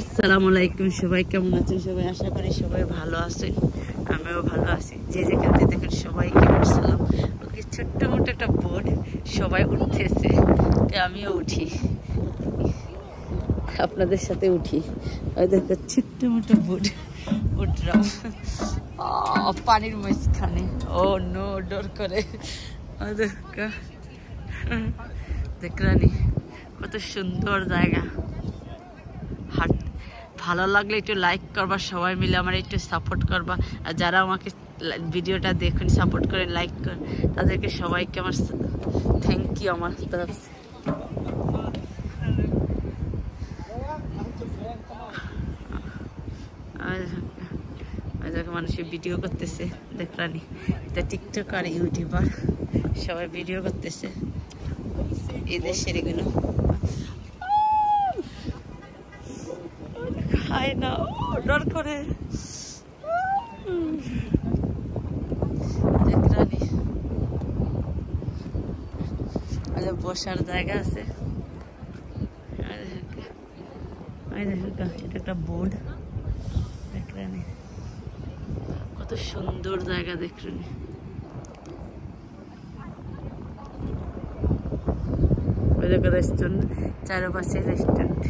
আসসালামু আলাইকুম, সবাই কেমন আছেন? সবাই আশা করি সবাই ভালো আছেন, আমিও ভালো আছি। যে যেখান থেকে দেখেন সবাইকে সালাম। ওকে ছোট্ট মোটো একটা বোর্ড, সবাই উঠতেছে, আমিও উঠি, আপনাদের সাথে উঠি। ওই দেখো ছোট্ট মোটো বোর্ড, উঠলাম পানির মাঝখানে। ও নো, ডর করে। দেখলানি কত সুন্দর জায়গা। হাট ভালো লাগলে একটু লাইক করবা, সবাই মিলে আমার একটু সাপোর্ট করবা। আর যারা আমাকে ভিডিওটা দেখুন, সাপোর্ট করে লাইক করেন, তাদেরকে সবাইকে আমার থ্যাংক ইউ আমার তরফ। মানুষের ভিডিও করতেছে, দেখলানি এটা টিকটক আর ইউটিউবার, সবাই ভিডিও করতেছে এই দেশের। এগুলো খায় না, ডর করে। দেখলানি বসার জায়গা আছে। এটা একটা বোর্ড, দেখলানি কত সুন্দর জায়গা। দেখলানি ওই দেখো রেস্টুরেন্ট, চারপাশে রেস্টুরেন্ট।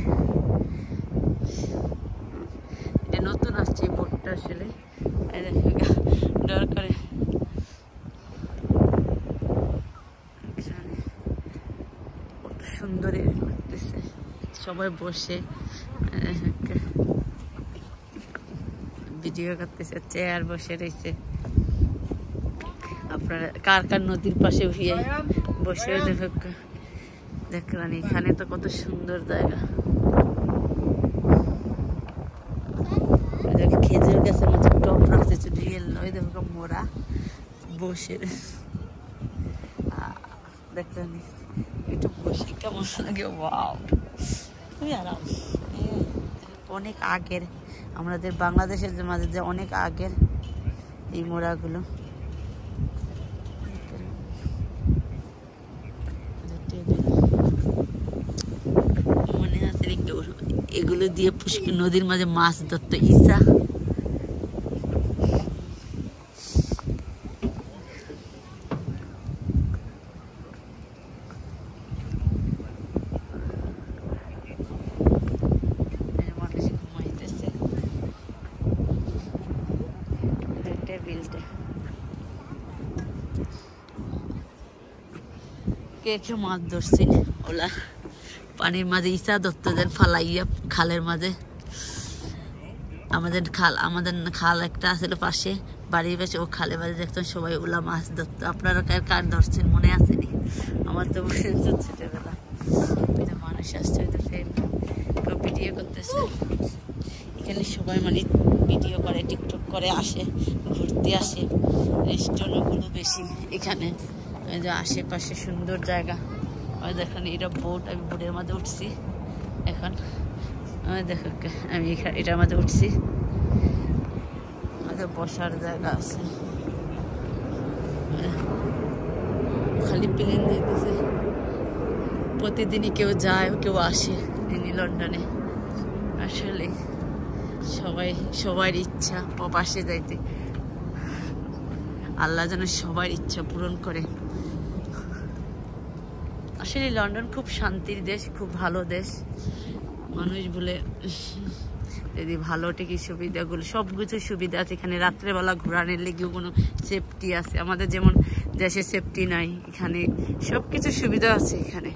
এটা নতুন আসছে এই বোর্ডটা, আসলে ডর করে। কত সুন্দর লাগতেছে, সবাই বসে ভিডিও করতেছে, চেয়ার বসে রয়েছে। আপনারা কার কার নদীর পাশে বসে দেখলাম। এখানে তো কত সুন্দর জায়গা। খেজুর গাছের মধ্যে টপ রাখছে, রিয়েল নয়। দেখো মোরা বসে দেখলাম, একটু বসে কেমন লাগে। ওয়াও, খুবই আরাম। অনেক আগের, আমাদের বাংলাদেশের যে মাঝে যে অনেক আগের এই মোড়াগুলো। মনে আছে এগুলো দিয়ে পুষ্কর নদীর মাঝে মাছ ধরতো ইসা। কে কে মাছ ধরছি ওলা পানির মাঝে ইসা ধরতে দেন ফালাইয়া খালের মাঝে। আমাদের খাল একটা আসলে পাশে, বাড়ির পাশে, ও খালের মাঝে দেখতেন সবাই ওলা মাছ ধরতো। আপনারা কার ধরছেন মনে আসেনি? আমার তো মনে হচ্ছে ছোটবেলা। ওই যে মানুষ আসছে, ওই যে কেউ ভিডিও করতেছে। এখানে সবাই মানে ভিডিও করে, টিকটক করে, আসে, ঘুরতে আসে। রেস্টুরেন্টগুলো বেশি এখানে। এই যে আশেপাশে সুন্দর জায়গা। ওই দেখেন এটা বোট, আমি বোটের মধ্যে উঠছি এখন। দেখো আমি এটার মধ্যে উঠছি। বসার জায়গা আছে, খালি প্লেন দিতেছে। প্রতিদিনই কেউ যায়, কেউ আসে লন্ডনে। আসলে সবার ইচ্ছা প্রবাসে যাইতে। আল্লাহ যেন সবার ইচ্ছা পূরণ করে। আসলে লন্ডন খুব শান্তির দেশ, খুব ভালো দেশ। মানুষ বলে যদি ভালো টিকি সুবিধাগুলো, সব কিছু সুবিধা আছে এখানে। রাত্রেবেলা ঘোরানোর লেগেও কোনো সেফটি আছে। আমাদের যেমন দেশে সেফটি নাই, এখানে সব কিছু সুবিধা আছে এখানে।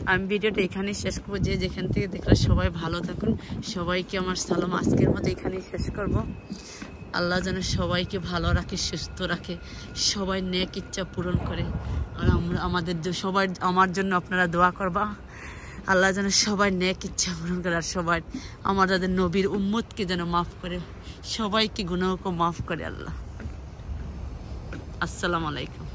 আমি ভিডিওটা এখানেই শেষ করবো। যে যেখান থেকে দেখলে সবাই ভালো থাকুন, সবাইকে আমার সালাম। আজকের মতো এখানেই শেষ করব। আল্লাহ যেন সবাইকে ভালো রাখে, সুস্থ রাখে, সবাই নেক ইচ্ছা পূরণ করে। আর আমার জন্য আপনারা দোয়া করবা। আল্লাহ যেন সবাই নেক ইচ্ছা পূরণ করে, আর সবাই আমাদের নবীর উম্মতকে যেন মাফ করে, সবাইকে গুনাহকে মাফ করে আল্লাহ। আসসালামু আলাইকুম।